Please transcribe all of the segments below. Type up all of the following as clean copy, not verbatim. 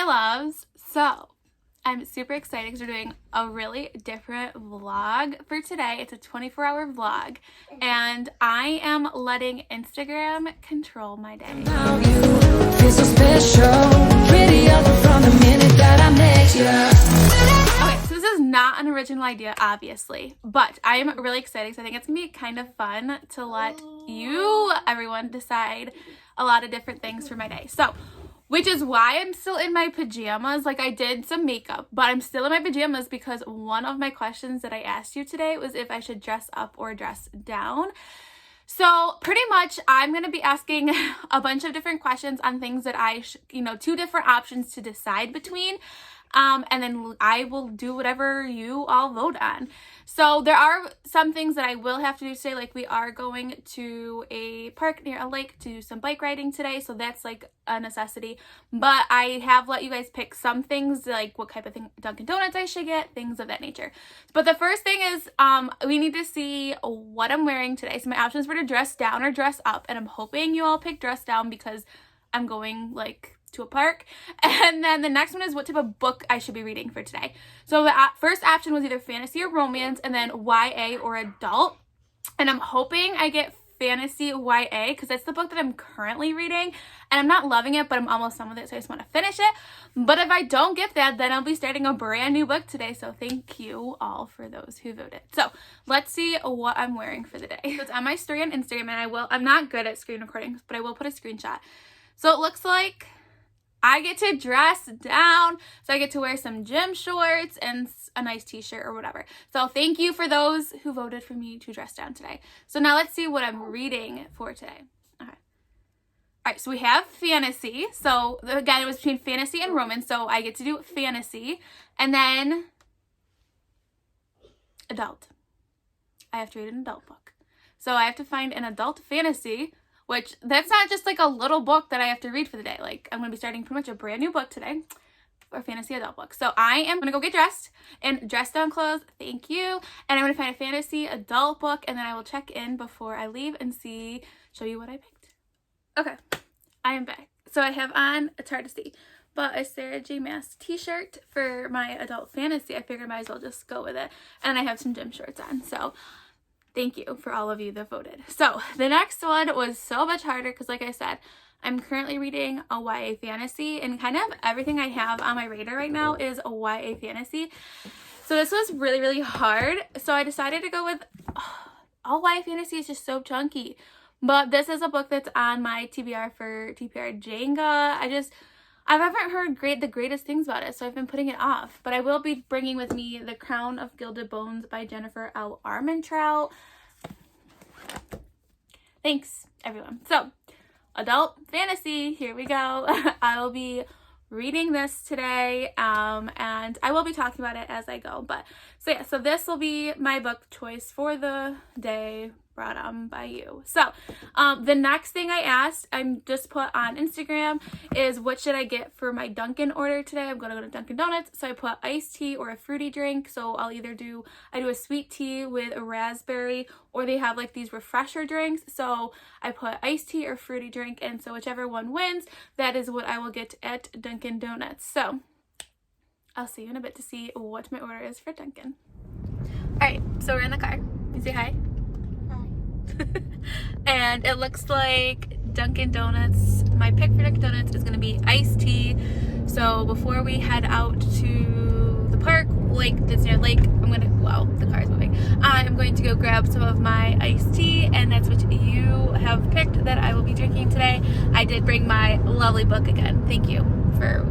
loves. So I'm super excited because we're doing a really different vlog for today. It's a 24-hour vlog and I am letting Instagram control my day. Feel so special, pretty from the minute that I met you. Okay, so this is not an original idea, obviously, but I am really excited because I think it's gonna be kind of fun to let you, everyone, decide a lot of different things for my day. So, which is why I'm still in my pajamas. Like, I did some makeup, but I'm still in my pajamas because one of my questions that I asked you today was if I should dress up or dress down. So pretty much I'm going to be asking a bunch of different questions on things that I, two different options to decide between. And then I will do whatever you all vote on. So there are some things that I will have to do today, like we are going to a park near a lake to do some bike riding today, so that's like a necessity. But I have let you guys pick some things, like what type of Dunkin' Donuts I should get, things of that nature. But the first thing is we need to see what I'm wearing today. So my options were to dress down or dress up, and I'm hoping you all pick dress down because I'm going like to a park. And then the next one is what type of book I should be reading for today. So the first option was either fantasy or romance, and then YA or adult. And I'm hoping I get fantasy YA because that's the book that I'm currently reading, and I'm not loving it, but I'm almost done with it, so I just want to finish it. But if I don't get that, then I'll be starting a brand new book today, so thank you all for those who voted. So let's see what I'm wearing for the day. So it's on my story on Instagram, and I'm not good at screen recordings, but I will put a screenshot. So it looks like I get to dress down, so I get to wear some gym shorts and a nice t-shirt or whatever. So thank you for those who voted for me to dress down today. So now let's see what I'm reading for today. Okay. All right, so we have fantasy. So again, it was between fantasy and romance, so I get to do fantasy. And then adult. I have to read an adult book. So I have to find an adult fantasy, which that's not just like a little book that I have to read for the day. Like, I'm going to be starting pretty much a brand new book today, or fantasy adult book. So I am going to go get dressed in dress down clothes. Thank you. And I'm going to find a fantasy adult book, and then I will check in before I leave and show you what I picked. Okay, I am back. So I have on, it's hard to see, but a Sarah J. Maas t-shirt for my adult fantasy. I figured I might as well just go with it. And I have some gym shorts on. So thank you for all of you that voted. So the next one was so much harder because, like I said, I'm currently reading a YA fantasy, and kind of everything I have on my radar right now is a YA fantasy. So this was really, really hard. So I decided to go with all YA fantasy is just so chunky. But this is a book that's on my TBR for TPR Jenga. I haven't heard the greatest things about it, so I've been putting it off. But I will be bringing with me The Crown of Gilded Bones by Jennifer L. Armentrout. Thanks, everyone. So, adult fantasy, here we go. I will be reading this today, and I will be talking about it as I go. But so yeah, so this will be my book choice for the day, brought on by you. So the next thing I asked, I'm just put on Instagram, is what should I get for my Dunkin' order today. I'm gonna go to Dunkin' Donuts, so I put iced tea or a fruity drink. So I'll either do a sweet tea with a raspberry, or they have like these refresher drinks, so I put iced tea or fruity drink, and so whichever one wins, that is what I will get at Dunkin' Donuts. So I'll see you in a bit to see what my order is for Dunkin'. Alright, so we're in the car. You say hi? And it looks like Dunkin' Donuts, my pick for Dunkin' Donuts is going to be iced tea. So before we head out to the park, that's near lake, wow, the car is moving. I'm going to go grab some of my iced tea, and that's what you have picked that I will be drinking today. I did bring my lovely book again. Thank you for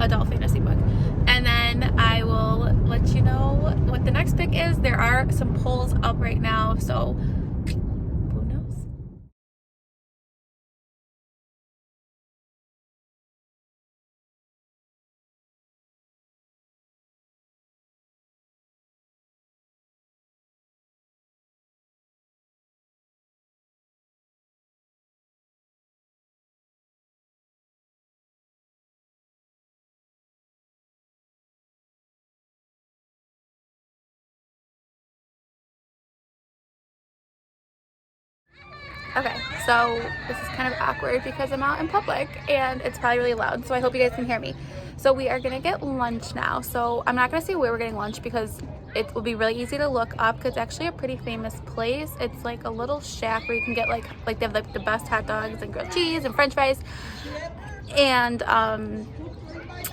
adult fantasy book. And then I will let you know what the next pick is. There are some polls up right now, so Okay, so this is kind of awkward because I'm out in public and it's probably really loud, so I hope you guys can hear me. So we are gonna get lunch now. So I'm not gonna say where we're getting lunch because it will be really easy to look up because it's actually a pretty famous place. It's like a little shack where you can get like they have like the best hot dogs and grilled cheese and french fries. And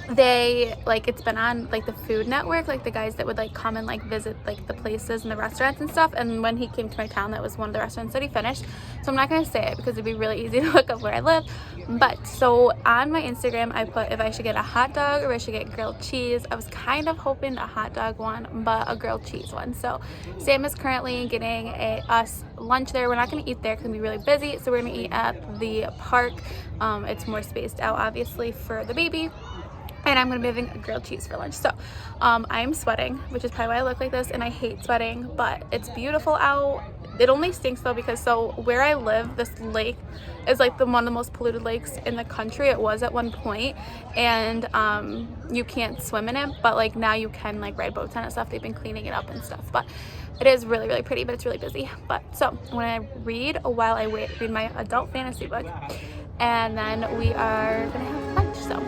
they like, it's been on like the Food Network, like the guys that would like come and like visit like the places and the restaurants and stuff. And when he came to my town, that was one of the restaurants that he finished. So I'm not gonna say it because it'd be really easy to look up where I live. But so on my Instagram I put if I should get a hot dog or I should get grilled cheese. I was kind of hoping a hot dog one, but a grilled cheese one. So Sam is currently getting us lunch there. We're not gonna eat there because we're really busy, so we're gonna eat at the park. It's more spaced out obviously for the baby. And I'm gonna be having a grilled cheese for lunch. So I'm sweating, which is probably why I look like this, and I hate sweating, but it's beautiful out. It only stinks though because so where I live, this lake is like one of the most polluted lakes in the country. It was at one point, and you can't swim in it, but like now you can like ride boats on it and stuff. They've been cleaning it up and stuff, but it is really, really pretty, but it's really busy. But so when I read while I read my adult fantasy book, and then we are gonna have lunch. So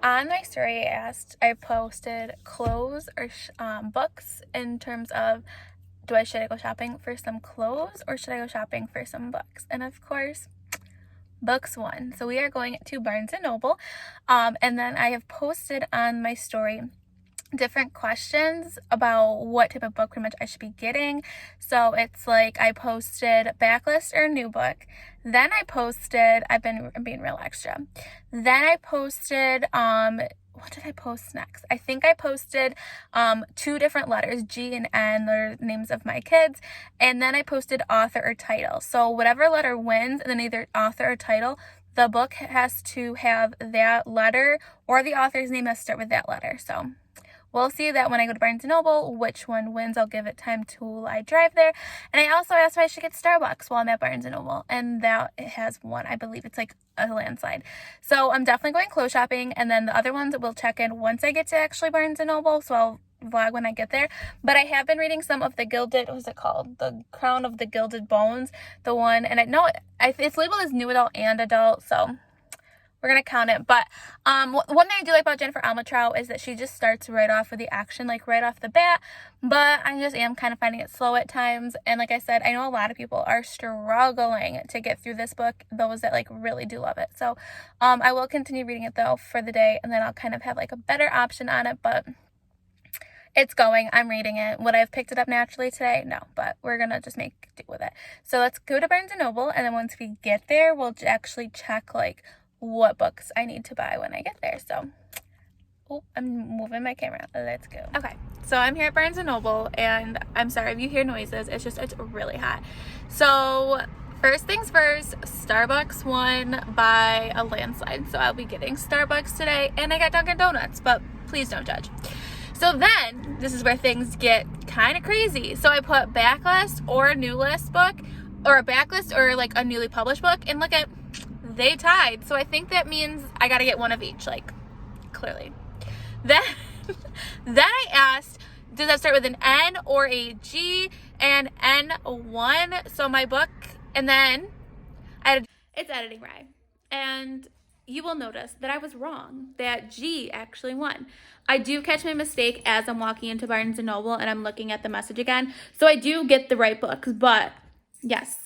on my story, I posted clothes or books in terms of should I go shopping for some clothes or should I go shopping for some books? And of course, books won. So we are going to Barnes & Noble. And then I have posted on my story different questions about what type of book pretty much I should be getting. So it's like I posted backlist or new book. Then I posted, I'm being real extra. Then I posted, what did I post next? I think I posted 2 different letters, G and N, they're names of my kids. And then I posted author or title. So whatever letter wins, and then either author or title, the book has to have that letter or the author's name has to start with that letter. So we'll see that when I go to Barnes & Noble, which one wins. I'll give it time till I drive there. And I also asked if I should get Starbucks while I'm at Barnes & Noble. And that it has won. I believe it's like a landslide. So I'm definitely going clothes shopping. And then the other ones we'll check in once I get to actually Barnes & Noble. So I'll vlog when I get there. But I have been reading some of the Gilded, what was it called? The Crown of the Gilded Bones. The one, and I know it's labeled as new adult and adult. So we're going to count it. But one thing I do like about Jennifer Almatrow is that she just starts right off with the action, like right off the bat. But I just am kind of finding it slow at times. And like I said, I know a lot of people are struggling to get through this book, those that like really do love it. So I will continue reading it though for the day. And then I'll kind of have like a better option on it. But it's going. I'm reading it. Would I have picked it up naturally today? No, but we're going to just make do with it. So let's go to Barnes & Noble. And then once we get there, we'll actually check like what books I need to buy when I get there. So, oh, I'm moving my camera. Let's go. Okay, so I'm here at Barnes & Noble, and I'm sorry if you hear noises. It's really hot. So, first things first, Starbucks won by a landslide. So, I'll be getting Starbucks today, and I got Dunkin' Donuts, but please don't judge. So then, this is where things get kind of crazy. So, I put backlist or a new list book, or a backlist or like a newly published book, and look at, they tied. So I think that means I gotta get one of each, like clearly. Then I asked, does that start with an N or a G? And N1. So my book, and then it's editing right. And you will notice that I was wrong, that G actually won. I do catch my mistake as I'm walking into Barnes & Noble and I'm looking at the message again. So I do get the right books, but yes,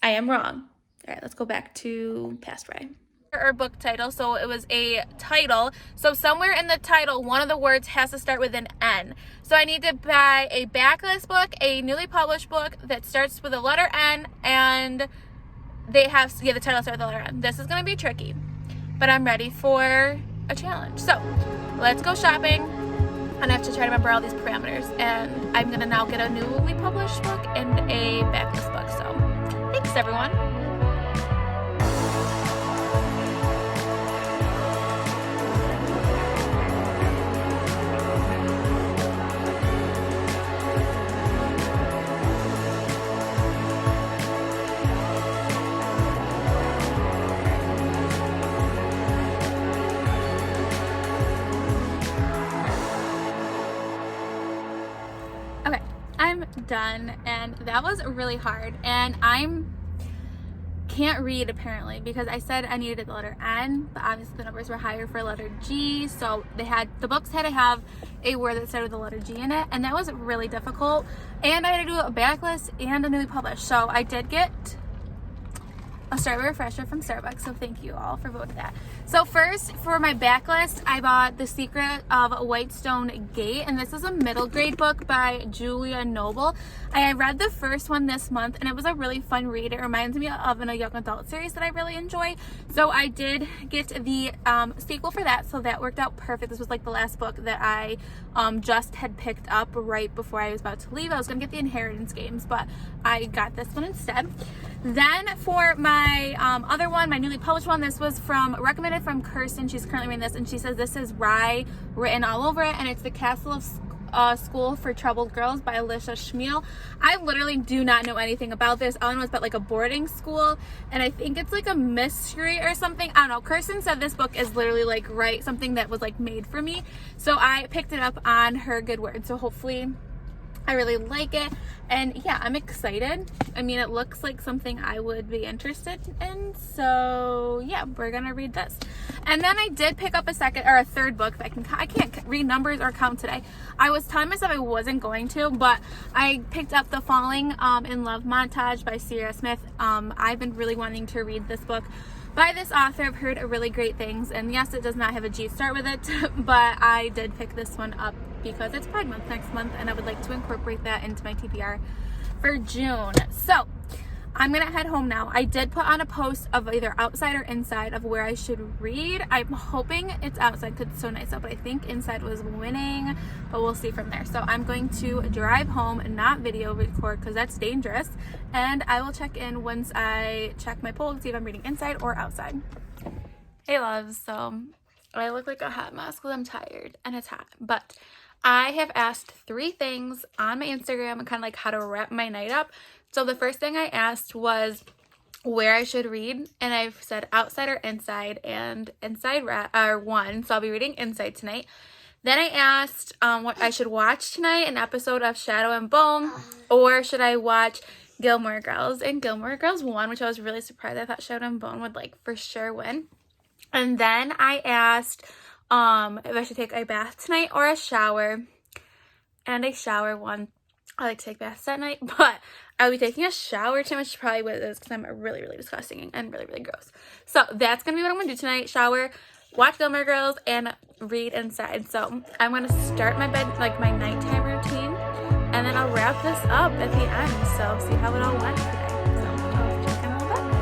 I am wrong. All right, let's go back to past Friday. Or book title, so it was a title. So somewhere in the title, one of the words has to start with an N. So I need to buy a backlist book, a newly published book that starts with the letter N, and they have, the title starts with the letter N. This is gonna be tricky, but I'm ready for a challenge. So let's go shopping and I have to try to remember all these parameters. And I'm gonna now get a newly published book and a backlist book. So thanks everyone. Okay, I'm done, and that was really hard, and can't read apparently because I said I needed the letter N, but obviously the numbers were higher for letter G, so the books had to have a word that started with the letter G in it, and that was really difficult, and I had to do a backlist and a newly published. So I did get a Strawberry Refresher from Starbucks, so thank you all for voting that. So first, for my backlist, I bought The Secret of Whitestone Gate, and this is a middle grade book by Julia Noble. I read the first one this month, and it was a really fun read. It reminds me of a young adult series that I really enjoy, so I did get the sequel for that, so that worked out perfect. This was like the last book that I just had picked up right before I was about to leave. I was going to get the Inheritance Games, but I got this one instead. Then for my other one, my newly published one, this was recommended from Kirsten. She's currently reading this, and she says this is Rye written all over it, and it's The Castle of School for Troubled Girls by Alicia Schmiel. I literally do not know anything about this. All I know is about like a boarding school, and I think it's like a mystery or something. I don't know. Kirsten said this book is literally like something that was like made for me, so I picked it up on her good word. So hopefully I really like it, and yeah, I'm excited. I mean, it looks like something I would be interested in, so yeah, we're gonna read this. And then I did pick up a third book. I can't read numbers or count today. I was telling myself I wasn't going to, but I picked up The Falling in Love Montage by Sierra Smith. I've been really wanting to read this book by this author. I've heard really great things, and yes, it does not have a G start with it, but I did pick this one up because it's Pride Month next month, and I would like to incorporate that into my TBR for June. So I'm gonna head home now. I did put on a post of either outside or inside of where I should read. I'm hoping it's outside because it's so nice out, but I think inside was winning, but we'll see from there. So I'm going to drive home and not video record because that's dangerous, and I will check in once I check my poll to see if I'm reading inside or outside. Hey loves, so I look like a hot mess because I'm tired and it's hot, but I have asked 3 things on my Instagram and kind of like how to wrap my night up. So the first thing I asked was where I should read, and I've said outside or inside, and inside won, so I'll be reading inside tonight. Then I asked what I should watch tonight, an episode of Shadow and Bone, or should I watch Gilmore Girls, and Gilmore Girls won, which I was really surprised. I thought Shadow and Bone would like for sure win. And then I asked if I should take a bath tonight or a shower, and a shower won. I like to take baths at night, but I'll be taking a shower tonight, which is probably what it is because I'm really, really disgusting and really, really gross. So that's going to be what I'm going to do tonight. Shower, watch Gilmore Girls, and read inside. So I'm going to start my bed, like my nighttime routine, and then I'll wrap this up at the end. So see how it all went today. So I'll check in a little bit.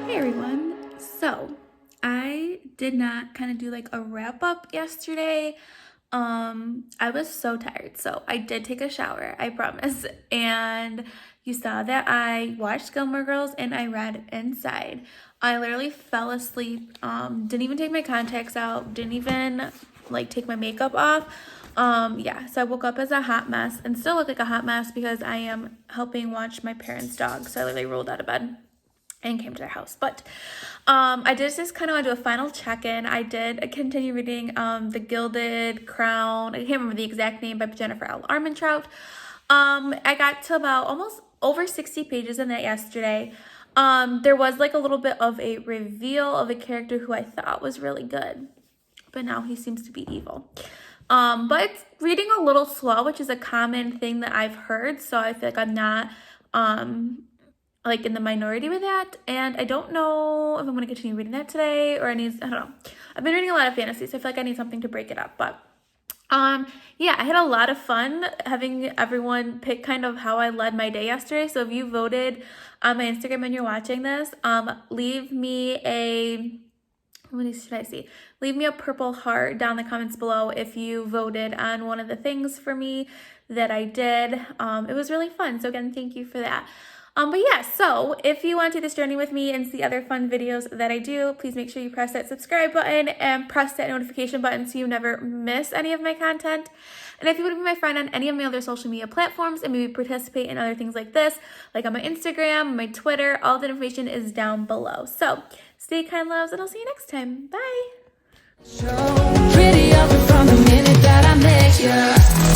Everyone, so I did not kind of do like a wrap up yesterday. I was so tired, so I did take a shower, I promise, and you saw that I watched Gilmore Girls and I read inside. I literally fell asleep, didn't even take my contacts out, didn't even like take my makeup off. Yeah, so I woke up as a hot mess and still look like a hot mess because I am helping watch my parents' dog, so I literally rolled out of bed and came to their house. But I did just kind of want to do a final check-in. I did continue reading The Gilded Crown. I can't remember the exact name, by Jennifer L. Armentrout. I got to about almost over 60 pages in that yesterday. There was like a little bit of a reveal of a character who I thought was really good, but now he seems to be evil. But it's reading a little slow, which is a common thing that I've heard, so I feel like I'm not like in the minority with that, and I don't know if I'm going to continue reading that today, or I don't know. I've been reading a lot of fantasy, so I feel like I need something to break it up, but yeah, I had a lot of fun having everyone pick kind of how I led my day yesterday. So if you voted on my Instagram and you're watching this, leave me a, what should I see? Leave me a purple heart down in the comments below if you voted on one of the things for me that I did. It was really fun. So again, thank you for that. But yeah, so if you want to do this journey with me and see other fun videos that I do, please make sure you press that subscribe button and press that notification button so you never miss any of my content. And if you want to be my friend on any of my other social media platforms and maybe participate in other things like this, like on my Instagram, my Twitter, all the information is down below. So stay kind, loves, and I'll see you next time. Bye. So pretty up from the minute that I met you.